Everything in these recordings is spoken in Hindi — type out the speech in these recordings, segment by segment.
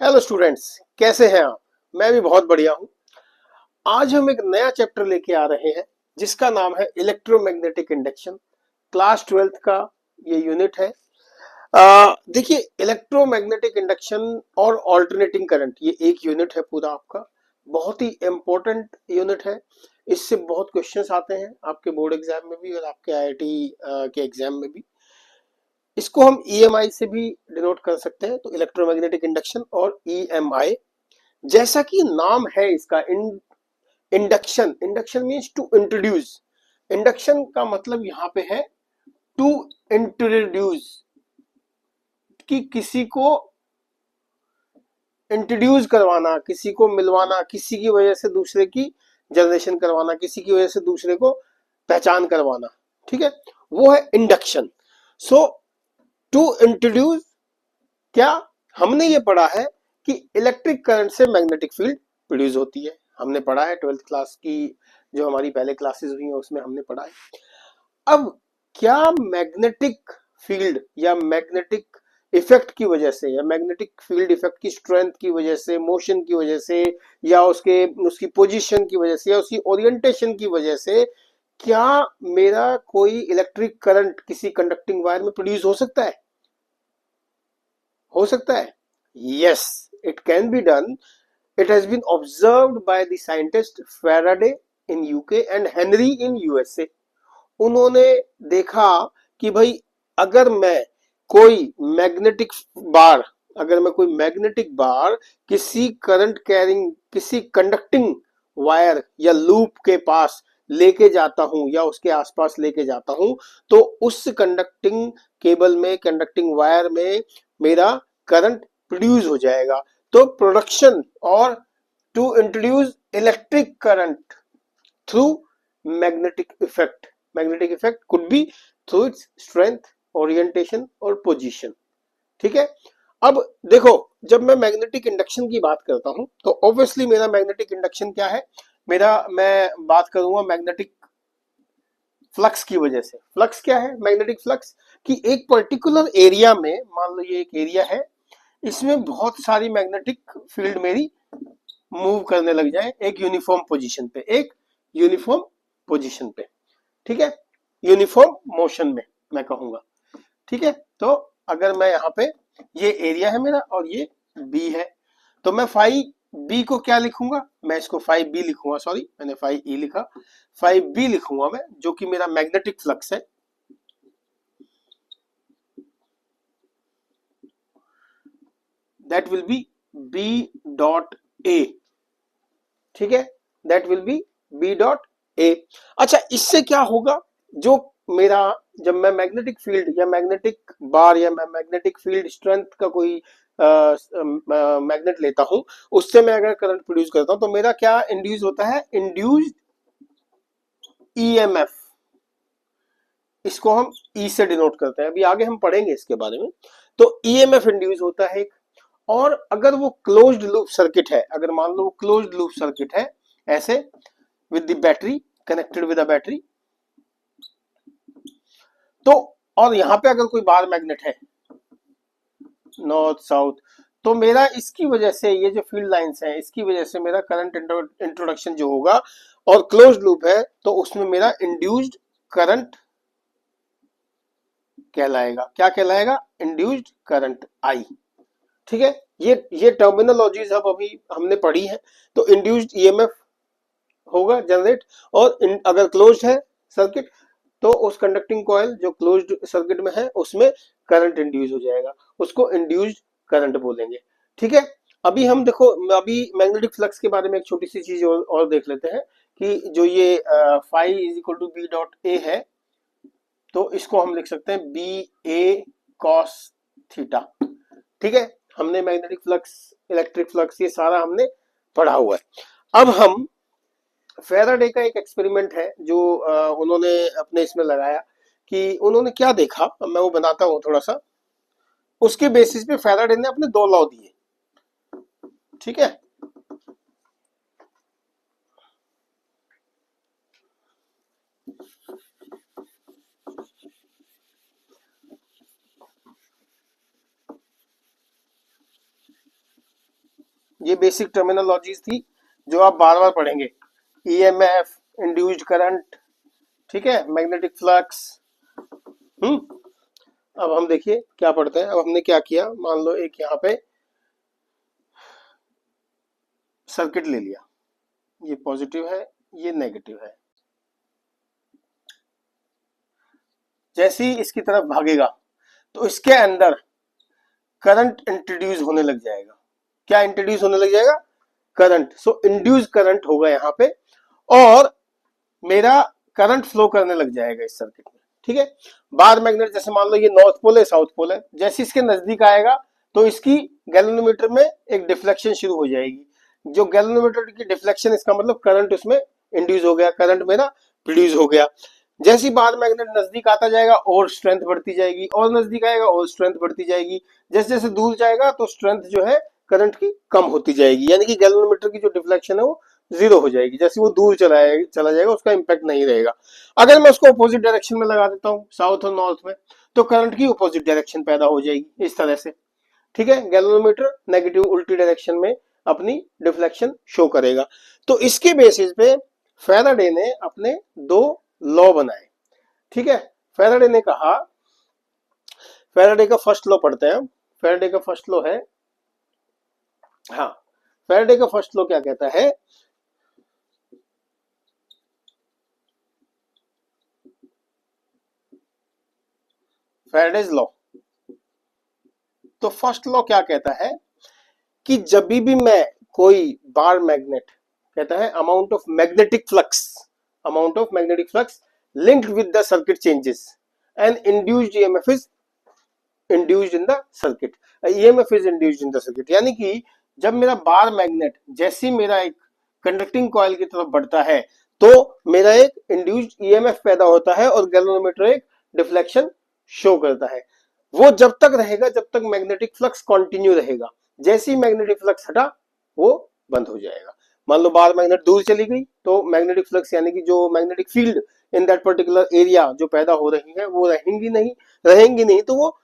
हेलो स्टूडेंट्स, कैसे हैं आप। मैं भी बहुत बढ़िया हूँ। आज हम एक नया चैप्टर लेके आ रहे हैं जिसका नाम है इलेक्ट्रोमैग्नेटिक इंडक्शन। क्लास 12th का ये यूनिट है। देखिए, इलेक्ट्रोमैग्नेटिक इंडक्शन और ऑल्टरनेटिंग करंट ये एक यूनिट है पूरा आपका। बहुत ही इंपॉर्टेंट यूनिट है। इससे बहुत क्वेश्चंस आते हैं आपके बोर्ड एग्जाम में भी और आपके आईआईटी के एग्जाम में भी। इसको हम ईएमआई से भी डिनोट कर सकते हैं, तो इलेक्ट्रोमैग्नेटिक इंडक्शन और ईएमआई। जैसा कि नाम है इसका, induction. Induction means to introduce. Induction का मतलब यहां पे है टू इंट्रोड्यूस, कि किसी को इंट्रोड्यूस करवाना, किसी को मिलवाना, किसी की वजह से दूसरे की जनरेशन करवाना, किसी की वजह से दूसरे को पहचान करवाना। ठीक है, वो है इंडक्शन। सो टू इंट्रोड्यूस, क्या हमने ये पढ़ा है कि इलेक्ट्रिक करंट से मैग्नेटिक फील्ड प्रोड्यूस होती है। हमने पढ़ा है 12th क्लास की जो हमारी पहले क्लासेस हुई हैं उसमें हमने पढ़ा है। अब क्या मैग्नेटिक फील्ड या मैग्नेटिक इफेक्ट की वजह से या मैग्नेटिक फील्ड इफेक्ट की स्ट्रेंथ की वजह से, मोशन की वजह से, या उसकी पोजीशन की वजह से, या उसकी ओरिएंटेशन की वजह से, क्या मेरा कोई इलेक्ट्रिक करंट किसी कंडक्टिंग वायर में प्रोड्यूस हो सकता है? हो सकता है। Yes, it can be done. It has been observed by the scientist Faraday in UK and Henry in USA. उन्होंने देखा कि भाई, अगर मैं कोई मैग्नेटिक बार अगर मैं कोई मैग्नेटिक बार किसी करंट कैरिंग, किसी कंडक्टिंग वायर या लूप के पास लेके जाता हूं या उसके आसपास लेके जाता हूं, तो उस कंडक्टिंग केबल में, कंडक्टिंग वायर में मेरा करंट प्रोड्यूस हो जाएगा। तो प्रोडक्शन और to introduce electric current through magnetic effect. Magnetic effect could be through its strength, orientation और पोजीशन। ठीक है। अब देखो, जब मैं मैग्नेटिक इंडक्शन की बात करता हूं तो ऑब्वियसली मेरा मैग्नेटिक इंडक्शन क्या है, मैं बात करूंगा मैग्नेटिक फ्लक्स की वजह से। फ्लक्स क्या है? मैग्नेटिक फ्लक्स कि एक पर्टिकुलर एरिया में, मान लो ये एक एरिया है, इसमें बहुत सारी मैग्नेटिक फील्ड मेरी मूव करने लग जाए एक यूनिफॉर्म पोजीशन पे, एक यूनिफॉर्म पोजीशन पे। ठीक है, यूनिफॉर्म मोशन में मैं कहूंगा। ठीक है, तो अगर मैं यहाँ पे, ये एरिया है मेरा और ये बी है, तो मैं फाइव बी को क्या लिखूंगा? मैं इसको फाइव बी लिखूंगा, सॉरी मैंने फाइव ई लिखा, फाइव बी लिखूंगा मैं, जो कि मेरा मैग्नेटिक फ्लक्स है। That will be B dot A. ठीक है, that will be B dot A. अच्छा, इससे क्या होगा? जो मेरा, जब मैं मैग्नेटिक फील्ड या मैग्नेटिक बार या मैं मैग्नेटिक फील्ड स्ट्रेंथ का कोई मैग्नेट लेता हूं, उससे मैं अगर करंट प्रोड्यूस करता हूं, तो मेरा क्या इंड्यूस होता है? Induced EMF. इसको हम ई से डिनोट करते हैं, अभी आगे हम पढ़ेंगे इसके बारे में। तो ईएमएफ इंड्यूस होता है एक। और अगर वो क्लोज्ड लूप सर्किट है, अगर मान लो वो क्लोज्ड लूप सर्किट है ऐसे, with the battery, connected with a battery, तो और यहां पे अगर कोई बार मैग्नेट है नॉर्थ साउथ, तो मेरा इसकी वजह से, ये जो फील्ड लाइंस हैं इसकी वजह से मेरा करंट इंट्रोडक्शन जो होगा, और क्लोज्ड लूप है तो उसमें मेरा इंड्यूस्ड करंट कहलाएगा। क्या कहलाएगा? Induced current I. ठीक है, ये टर्मिनोलॉजीज अब अभी हमने पढ़ी है। तो इंड्यूस्ड ईएमएफ होगा जनरेट, और अगर क्लोज्ड है सर्किट, तो उस कंडक्टिंग कॉइल जो क्लोज्ड सर्किट में है उसमें करंट इंड्यूस हो जाएगा, उसको इंड्यूस्ड करंट बोलेंगे। ठीक है, अभी हम देखो, अभी मैग्नेटिक फ्लक्स के बारे में एक छोटी सी चीज और देख लेते हैं कि जो ये phi is equal to B dot A है, तो इसको हम लिख सकते हैं बी ए कॉस थीटा। ठीक है, हमने मैग्नेटिक फ्लक्स, इलेक्ट्रिक फ्लक्स, ये सारा हमने पढ़ा हुआ है। अब हम, फेराडे का एक एक्सपेरिमेंट है जो उन्होंने अपने इसमें लगाया, कि उन्होंने क्या देखा, अब मैं वो बनाता हूँ थोड़ा सा। उसके बेसिस पे फेराडे ने अपने दो लॉ दिए। ठीक है, ये बेसिक टर्मिनोलॉजीज थी जो आप बार बार पढ़ेंगे। ईएमएफ, इंड्यूस्ड करंट, ठीक है, मैग्नेटिक फ्लक्स। अब हम देखिए क्या पढ़ते हैं। अब हमने क्या किया, मान लो एक यहाँ पे सर्किट ले लिया, ये पॉजिटिव है, ये नेगेटिव है। जैसे ही इसकी तरफ भागेगा तो इसके अंदर करंट इंट्रोड्यूस होने लग जाएगा। क्या इंट्रोड्यूस होने लग जाएगा? करंट। सो इंड्यूस करंट होगा यहाँ पे और मेरा करंट फ्लो करने लग जाएगा इस सर्किट में, ठीक है। बार मैग्नेट जैसे मान लो ये नॉर्थ पोल है, साउथ पोल है, जैसे इसके नजदीक आएगा तो इसकी गैल्वेनोमीटर में एक डिफ्लेक्शन शुरू हो जाएगी। जो गैल्वेनोमीटर की डिफ्लेक्शन, इसका मतलब करंट उसमें इंड्यूस हो गया, करंट मेरा प्रोड्यूस हो गया। जैसी बार मैग्नेट नजदीक आता जाएगा और स्ट्रेंथ बढ़ती जाएगी, और नजदीक आएगा और स्ट्रेंथ बढ़ती जाएगी। जैसे जैसे दूर जाएगा तो स्ट्रेंथ जो है करंट की कम होती जाएगी, यानी कि गैल्वेनोमीटर की जो डिफ्लेक्शन है वो जीरो हो जाएगी। जैसे वो दूर चला जाएगा उसका इंपैक्ट नहीं रहेगा। अगर मैं उसको अपोजिट डायरेक्शन में लगा देता हूँ, साउथ और नॉर्थ में, तो करंट की अपोजिट डायरेक्शन पैदा हो जाएगी इस तरह से, ठीक है। गैल्वेनोमीटर नेगेटिव उल्टी डायरेक्शन में अपनी डिफ्लेक्शन शो करेगा। तो इसके बेसिस पे फैराडे ने अपने दो लॉ बनाए, ठीक है। फैराडे ने कहा, फैराडे का फर्स्ट लॉ पढ़ते हैं। फैराडे का फर्स्ट लॉ है, हाँ, फैराडे का फर्स्ट लॉ क्या कहता है? Faraday's law. तो फर्स्ट लॉ क्या कहता है कि जब भी मैं कोई बार मैग्नेट, कहता है amount of magnetic flux linked with the circuit changes and induced EMF is induced in the circuit, EMF is induced in the circuit। यानी कि जब मेरा बार मैग्नेट जैसे मेरा एक कंडक्टिंग कॉइल की तरफ बढ़ता है तो मेरा एक इंड्यूस्ड ईएमएफ पैदा होता है और गैल्वेनोमीटर एक डिफ्लेक्शन शो करता है। वो जब तक रहेगा जब तक मैग्नेटिक फ्लक्स कंटिन्यू रहेगा। जैसे ही मैग्नेटिक फ्लक्स हटा वो बंद हो जाएगा। मान लो बार मैग्नेट दूर चली गई तो मैग्नेटिक फ्लक्स यानी कि जो magnetic field in that particular area जो पैदा हो रही है वो रहेंगी नहीं तो वो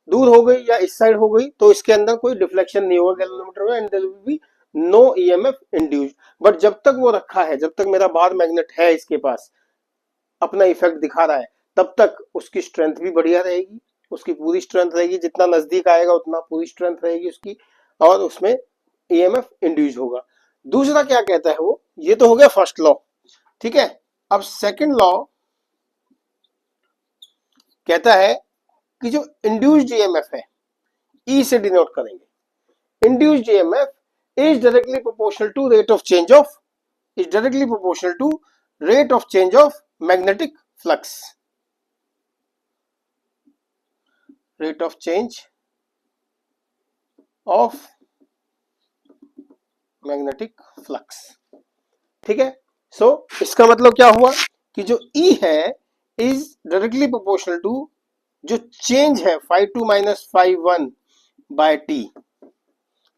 दूर हो गई या इस साइड हो गई तो इसके अंदर कोई डिफ्लेक्शन नहीं होगा गैल्वेनोमीटर में, and there will be no EMF induced. But जब तक वो रखा है, जब तक मेरा बार मैग्नेट है इसके पास, अपना इफेक्ट दिखा रहा है, तब तक उसकी स्ट्रेंथ भी बढ़िया रहेगी, उसकी पूरी स्ट्रेंथ रहेगी, जितना नजदीक आएगा उतना पूरी स्ट्रेंथ रहेगी उसकी, और उसमें ईएमएफ इंड्यूस होगा। दूसरा क्या कहता है वो, ये तो हो गया फर्स्ट लॉ, ठीक है। अब सेकंड लॉ कहता है कि जो इंड्यूस्ड ईएमएफ है, ई से डिनोट करेंगे। Induced EMF is directly proportional to rate of change of magnetic flux, rate of change of magnetic flux, ठीक है। सो इसका मतलब क्या हुआ कि जो ई है इज डायरेक्टली प्रोपोर्शनल टू जो चेंज है phi two minus phi one by T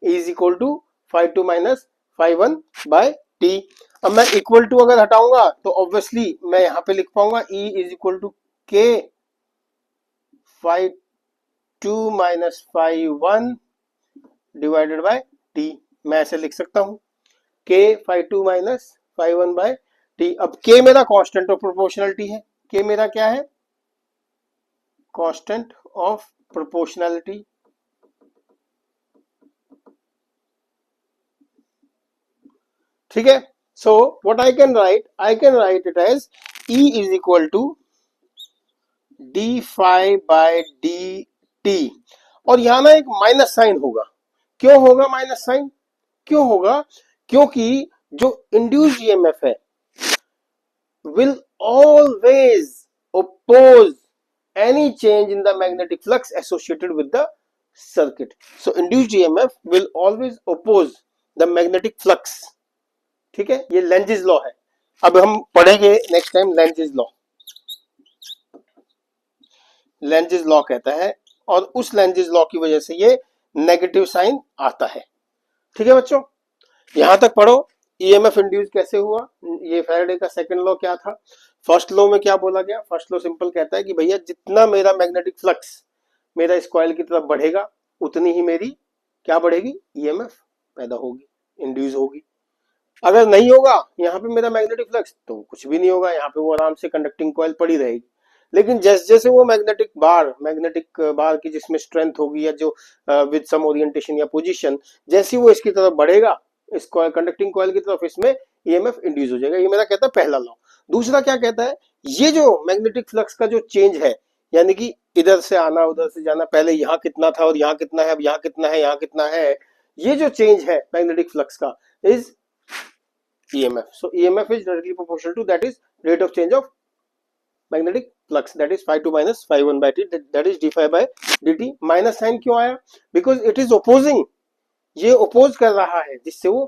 is equal to phi two minus phi one by T. अब मैं इक्वल टू अगर हटाऊंगा तो ऑब्वियसली मैं यहां पे लिख पाऊंगा E is equal to K phi two minus phi one divided by T. मैं ऐसे लिख सकता हूं K phi two minus phi one by T. अब के मेरा कांस्टेंट ऑफ प्रोपोर्शनलिटी है, के मेरा क्या है? कांस्टेंट ऑफ प्रोपोर्शनलिटी, ठीक है। So what I can write it as E is equal to D phi by D T. और यहां ना एक माइनस साइन होगा। क्यों होगा माइनस साइन? क्यों होगा? क्योंकि जो इंड्यूस्ड ईएमएफ है will always oppose any change in the magnetic flux associated with the circuit. So induced EMF will always oppose the magnetic flux, ठीक है। ये लेंजेस लॉ है। अब हम पढ़ेंगे next time Lenz's law. Lenz's law कहता है और उस लेंजेस लॉ की वजह से ये नेगेटिव साइन आता है, ठीक है बच्चों। यहां तक पढ़ो। ईएमएफ इंड्यूस कैसे हुआ, ये फैराडे का सेकंड लॉ क्या था। फर्स्ट लॉ में क्या बोला गया? फर्स्ट लॉ सिंपल कहता है कि भैया जितना मेरा मैग्नेटिक फ्लक्स मेरा इस कॉइल की तरफ बढ़ेगा उतनी ही मेरी क्या बढ़ेगी? ईएमएफ पैदा होगी। इंड्यूस होगी। अगर नहीं होगा यहाँ पे मेरा मैग्नेटिक फ्लक्स, तो कुछ भी नहीं होगा, यहाँ पे वो आराम से कंडक्टिंग कॉइल पड़ी रहेगी। लेकिन जैसे जैसे वो मैग्नेटिक बार की जिसमें स्ट्रेंथ होगी या जो विद सम ओरिएंटेशन या पोजीशन, जैसे वो इसकी तरफ बढ़ेगा, इस कंडक्टिंग कॉइल की तरफ, इसमें ईएमएफ इंड्यूस हो जाएगा। ये मेरा कहता है पहला लॉ। दूसरा क्या कहता है, ये जो मैग्नेटिक फ्लक्स का जो चेंज है, यानी कि इधर से आना उधर से जाना, पहले यहाँ कितना था और यहाँ कितना है, अब यहाँ कितना है, यहाँ कितना है, ये जो चेंज है मैग्नेटिक फ्लक्स का is EMF. So EMF is directly proportional to, that is rate of change of magnetic flux, that is phi 2 minus phi 1 by t, that is d phi by dt. Minus sine क्यों आया? Because it is opposing, ये oppose कर रहा है जिससे वो